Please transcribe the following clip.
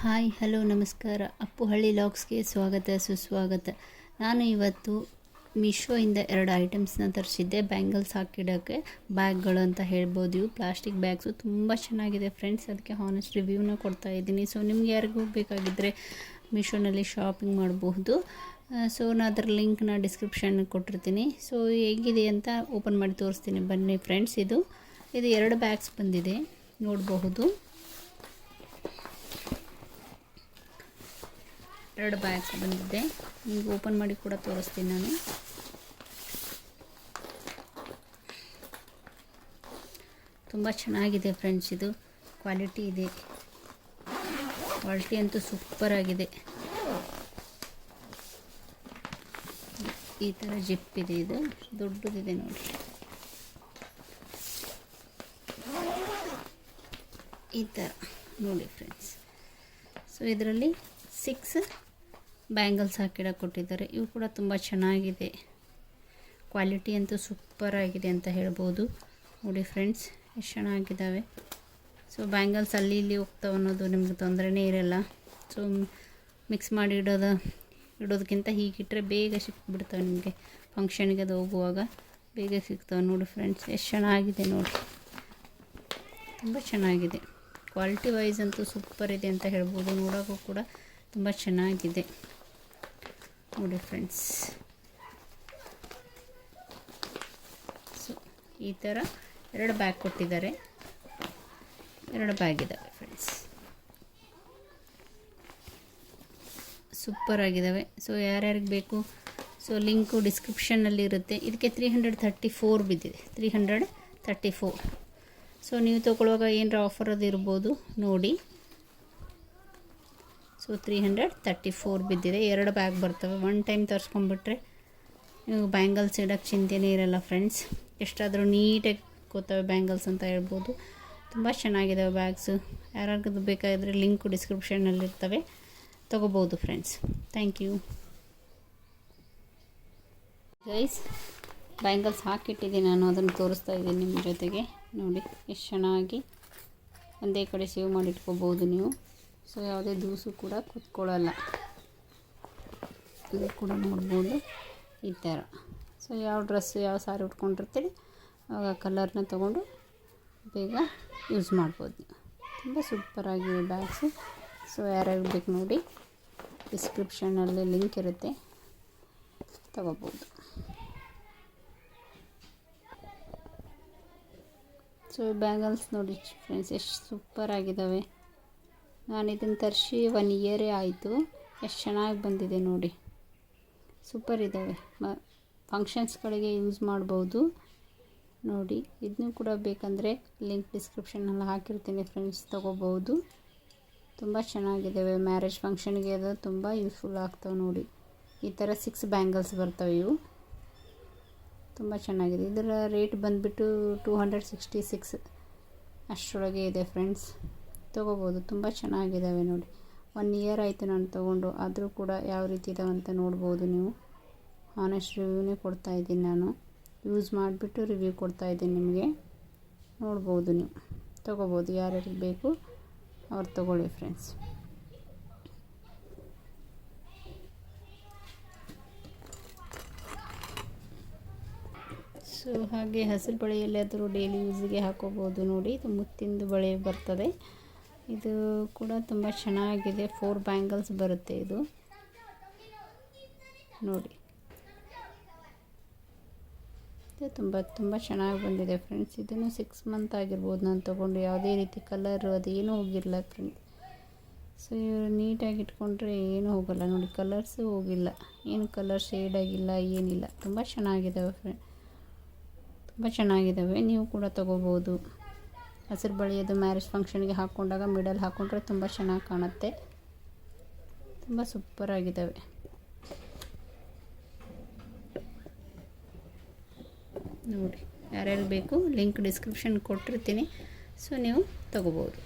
Hi hello ನಮಸ್ಕಾರ. ಅಪ್ಪು ಹಳ್ಳಿ ಲಾಗ್ಸ್ಗೆ ಸ್ವಾಗತ ಸುಸ್ವಾಗತ. ನಾನು ಇವತ್ತು ಮೀಶೋಯಿಂದ 2 ಐಟಮ್ಸ್ನ ತರಿಸಿದ್ದೆ. ಬ್ಯಾಂಗಲ್ಸ್ ಹಾಕಿಡೋಕ್ಕೆ ಬ್ಯಾಗ್ಗಳು ಅಂತ ಹೇಳ್ಬೋದು. ಇವು ಪ್ಲಾಸ್ಟಿಕ್ ಬ್ಯಾಗ್ಸು ತುಂಬ ಚೆನ್ನಾಗಿದೆ ಫ್ರೆಂಡ್ಸ್. ಅದಕ್ಕೆ ಹಾನೆಸ್ಟ್ ರಿವ್ಯೂನ ಕೊಡ್ತಾ ಇದ್ದೀನಿ. ಸೊ ನಿಮ್ಗೆ ಯಾರಿಗೂ ಬೇಕಾಗಿದ್ದರೆ ಮೀಶೋನಲ್ಲಿ ಶಾಪಿಂಗ್ ಮಾಡಬಹುದು. ಸೊ ನಾನು ಅದರ ಲಿಂಕ್ನ ಡಿಸ್ಕ್ರಿಪ್ಷನ್ ಕೊಟ್ಟಿರ್ತೀನಿ. ಸೊ ಹೇಗಿದೆ ಅಂತ ಓಪನ್ ಮಾಡಿ ತೋರಿಸ್ತೀನಿ ಬನ್ನಿ ಫ್ರೆಂಡ್ಸ್. ಇದು 2 ಬ್ಯಾಗ್ಸ್ ಬಂದಿದೆ ನೋಡಬಹುದು. 2 ಬ್ಯಾಗ್ಸ್ ಬಂದಿದೆ. ನಿಮಗೆ ಓಪನ್ ಮಾಡಿ ಕೂಡ ತೋರಿಸ್ತೀನಿ ನಾನು. ತುಂಬ ಚೆನ್ನಾಗಿದೆ ಫ್ರೆಂಡ್ಸ್. ಇದು ಕ್ವಾಲಿಟಿ ಇದೆ. ಕ್ವಾಲಿಟಿ ಅಂತೂ ಸೂಪರ್ ಆಗಿದೆ. ಈ ಥರ ಜಿಪ್ ಇದೆ. ಇದು ದೊಡ್ಡದಿದೆ ನೋಡಿ. ಈ ಥರ ನೋಡಿ ಫ್ರೆಂಡ್ಸ್. ಸೊ ಇದರಲ್ಲಿ 6 ಬ್ಯಾಂಗಲ್ಸ್ ಹಾಕಿಡಕ್ಕೆ ಕೊಟ್ಟಿದ್ದಾರೆ. ಇವು ಕೂಡ ತುಂಬ ಚೆನ್ನಾಗಿದೆ. ಕ್ವಾಲಿಟಿ ಅಂತೂ ಸೂಪರ್ ಆಗಿದೆ ಅಂತ ಹೇಳ್ಬೋದು. ನೋಡಿ ಫ್ರೆಂಡ್ಸ್ ಎಷ್ಟು ಚೆನ್ನಾಗಿದ್ದಾವೆ. ಸೊ ಬ್ಯಾಂಗಲ್ಸ್ ಅಲ್ಲಿ ಇಲ್ಲಿ ಹೋಗ್ತಾವೆ ಅನ್ನೋದು ನಿಮ್ಗೆ ತೊಂದರೆನೇ ಇರಲ್ಲ. ಸೊ ಮಿಕ್ಸ್ ಮಾಡಿ ಇಡೋದಕ್ಕಿಂತ ಹೀಗಿಟ್ಟರೆ ಬೇಗ ಸಿಕ್ಬಿಡ್ತವೆ ನಿಮಗೆ. ಫಂಕ್ಷನ್ಗೆ ಅದು ಹೋಗುವಾಗ ಬೇಗ ಸಿಗ್ತವೆ. ನೋಡಿ ಫ್ರೆಂಡ್ಸ್ ಎಷ್ಟು ಚೆನ್ನಾಗಿದೆ ನೋಡಿ. ತುಂಬ ಚೆನ್ನಾಗಿದೆ. ಕ್ವಾಲಿಟಿ ವೈಸ್ ಅಂತೂ ಸೂಪರ್ ಇದೆ ಅಂತ ಹೇಳ್ಬೋದು. ನೋಡೋಕ್ಕೂ ಕೂಡ ತುಂಬ ಚೆನ್ನಾಗಿದೆ ನೋಡಿ ಫ್ರೆಂಡ್ಸ್. ಸೊ ಈ ಥರ 2 ಬ್ಯಾಗ್ ಕೊಟ್ಟಿದ್ದಾರೆ. 2 ಬ್ಯಾಗ್ ಇದ್ದಾವೆ ಫ್ರೆಂಡ್ಸ್. ಸೂಪರ್ ಆಗಿದ್ದಾವೆ. ಸೊ ಯಾರ್ಯಾರಿಗೆ ಬೇಕು ಸೊ ಲಿಂಕು ಡಿಸ್ಕ್ರಿಪ್ಷನ್ನಲ್ಲಿ ಇರುತ್ತೆ. ಇದಕ್ಕೆ 334 ಬಿದ್ದಿದೆ. 334. ಸೊ ನೀವು ತೊಗೊಳ್ಳುವಾಗ ಏನರ ಆಫರ್ ಅದು ಇರ್ಬೋದು ನೋಡಿ. ಸೊ 334 ಬಿದ್ದಿದೆ. 2 ಬ್ಯಾಗ್ ಬರ್ತವೆ. 1 ಟೈಮ್ ತರಿಸ್ಕೊಂಡ್ಬಿಟ್ರೆ ನೀವು ಬ್ಯಾಂಗಲ್ಸ್ ಇಡೋಕ್ಕೆ ಚಿಂತೆನೇ ಇರಲ್ಲ ಫ್ರೆಂಡ್ಸ್. ಎಷ್ಟಾದರೂ ನೀಟಾಗಿ ಕೂತವೆ ಬ್ಯಾಂಗಲ್ಸ್ ಅಂತ ಹೇಳ್ಬೋದು. ತುಂಬ ಚೆನ್ನಾಗಿದ್ದಾವೆ ಬ್ಯಾಗ್ಸು. ಯಾರಿಗೂ ಬೇಕಾಗಿದ್ದರೆ ಲಿಂಕು ಡಿಸ್ಕ್ರಿಪ್ಷನ್ನಲ್ಲಿರ್ತವೆ, ತೊಗೋಬೋದು friends. Thank you guys. Bangles ಹಾಕಿಟ್ಟಿದ್ದೀನಿ ನಾನು, ಅದನ್ನು ತೋರಿಸ್ತಾ ಇದ್ದೀನಿ ನಿಮ್ಮ ಜೊತೆಗೆ. ನೋಡಿ ಎಷ್ಟು ಚೆನ್ನಾಗಿ ಒಂದೇ ಕಡೆ ಸೇವ್ ಮಾಡಿ ಇಟ್ಕೋಬೋದು ನೀವು. ಸೊ ಯಾವುದೇ ದೂಸು ಕೂಡ ಕೂತ್ಕೊಳ್ಳಲ್ಲ. ಇದು ಕೂಡ ನೋಡ್ಬೋದು ಈ ಥರ. ಸೊ ಯಾವ ಡ್ರೆಸ್ಸು ಯಾವ ಸಾರಿ ಉಟ್ಕೊಂಡಿರ್ತೀರಿ ಆವಾಗ ಕಲರ್ನ ತೊಗೊಂಡು ಬೇಗ ಯೂಸ್ ಮಾಡ್ಬೋದು ನೀವು. ತುಂಬ ಸೂಪರಾಗಿವೆ ಬ್ಯಾಗ್ಸು. ಸೊ ಯಾರ್ಯಾರು ಬೇಕು ನೋಡಿ, ಡಿಸ್ಕ್ರಿಪ್ಷನಲ್ಲಿ ಲಿಂಕ್ ಇರುತ್ತೆ, ತೊಗೋಬೋದು. ಸೊ ಬ್ಯಾಂಗಲ್ಸ್ ನೋಡಿ ಫ್ರೆಂಡ್ಸ್ ಎಷ್ಟು ಸೂಪರ್ ಆಗಿದ್ದಾವೆ. ನಾನು ಇದನ್ನು ತರಿಸಿ 1 ಇಯರೇ ಆಯಿತು. ಎಷ್ಟು ಚೆನ್ನಾಗಿ ಬಂದಿದೆ ನೋಡಿ. ಸೂಪರ್ ಇದ್ದಾವೆ. ಫಂಕ್ಷನ್ಸ್ಗಳಿಗೆ ಯೂಸ್ ಮಾಡ್ಬೋದು ನೋಡಿ. ಇದನ್ನೂ ಕೂಡ ಬೇಕಂದರೆ ಲಿಂಕ್ ಡಿಸ್ಕ್ರಿಪ್ಷನಲ್ಲಿ ಹಾಕಿರ್ತೀನಿ ಫ್ರೆಂಡ್ಸ್, ತೊಗೋಬೋದು. ತುಂಬ ಚೆನ್ನಾಗಿದ್ದಾವೆ. ಮ್ಯಾರೇಜ್ ಫಂಕ್ಷನ್ಗೆ ಅದು ತುಂಬ ಯೂಸ್ಫುಲ್ ಆಗ್ತವೆ ನೋಡಿ. ಈ ಥರ 6 ಬ್ಯಾಂಗಲ್ಸ್ ಬರ್ತವೆ. ಇವು ತುಂಬ ಚೆನ್ನಾಗಿದೆ. ಇದರ ರೇಟ್ ಬಂದುಬಿಟ್ಟು 266 ಅಷ್ಟರೊಳಗೆ ಇದೆ ಫ್ರೆಂಡ್ಸ್. ತೊಗೋಬೋದು. ತುಂಬ ಚೆನ್ನಾಗಿದ್ದಾವೆ ನೋಡಿ. 1 ಇಯರ್ ಆಯಿತು ನಾನು ತೊಗೊಂಡು, ಆದರೂ ಕೂಡ ಯಾವ ರೀತಿ ಇದಾವೆ ಅಂತ ನೋಡ್ಬೋದು ನೀವು. ಹಾನೆಸ್ಟ್ ರಿವ್ಯೂನೇ ಕೊಡ್ತಾಯಿದ್ದೀನಿ ನಾನು. ಯೂಸ್ ಮಾಡಿಬಿಟ್ಟು ರಿವ್ಯೂ ಕೊಡ್ತಾಯಿದ್ದೀನಿ ನಿಮಗೆ. ನೋಡ್ಬೋದು ನೀವು, ತೊಗೋಬೋದು. ಯಾರ್ಯಾರಿಗೆ ಬೇಕು ಅವ್ರು ತೊಗೊಳ್ಳಿ ಫ್ರೆಂಡ್ಸ್. ಸೊ ಹಾಗೆ ಹಸಿರು ಬಳೆಯಲ್ಲಾದರೂ ಡೈಲಿ ಯೂಸಿಗೆ ಹಾಕೋಬೋದು ನೋಡಿ. ಇದು ಮುತ್ತಿಂದು ಬಳೆ ಬರ್ತದೆ. ಇದು ಕೂಡ ತುಂಬ ಚೆನ್ನಾಗಿದೆ. 4 ಬ್ಯಾಂಗಲ್ಸ್ ಬರುತ್ತೆ ಇದು ನೋಡಿ. ಇದು ತುಂಬ ಚೆನ್ನಾಗಿ ಬಂದಿದೆ ಫ್ರೆಂಡ್ಸ್. ಇದನ್ನು 6 ಮಂತ್ ಆಗಿರ್ಬೋದು ನಾನು ತೊಗೊಂಡು. ಯಾವುದೇ ರೀತಿ ಕಲರು ಅದೇನೂ ಹೋಗಿಲ್ಲ ಫ್ರೆಂಡ್ಸ್. ಸೊ ಇವರು ನೀಟಾಗಿ ಇಟ್ಕೊಂಡ್ರೆ ಏನೂ ಹೋಗಲ್ಲ ನೋಡಿ. ಕಲರ್ಸು ಹೋಗಿಲ್ಲ, ಏನು ಕಲರ್ ಶೇಡ್ ಆಗಿಲ್ಲ, ಏನಿಲ್ಲ. ತುಂಬ ಚೆನ್ನಾಗಿದ್ದಾವೆ ಫ್ರೆಂಡ್. ತುಂಬ ಚೆನ್ನಾಗಿದ್ದಾವೆ. ನೀವು ಕೂಡ ತೊಗೋಬೋದು. ಹಸಿರು ಬಳೆಯದು ಮ್ಯಾರೇಜ್ ಫಂಕ್ಷನ್ಗೆ ಹಾಕ್ಕೊಂಡಾಗ ಮಿಡಲ್ ಹಾಕ್ಕೊಂಡ್ರೆ ತುಂಬ ಚೆನ್ನಾಗಿ ಕಾಣುತ್ತೆ. ತುಂಬ ಸೂಪರಾಗಿದ್ದಾವೆ ನೋಡಿ. ಯಾರ್ಯಾರು ಬೇಕು ಲಿಂಕ್ ಡಿಸ್ಕ್ರಿಪ್ಷನ್ ಕೊಟ್ಟಿರ್ತೀನಿ. ಸೊ ನೀವು ತೊಗೋಬೋದು.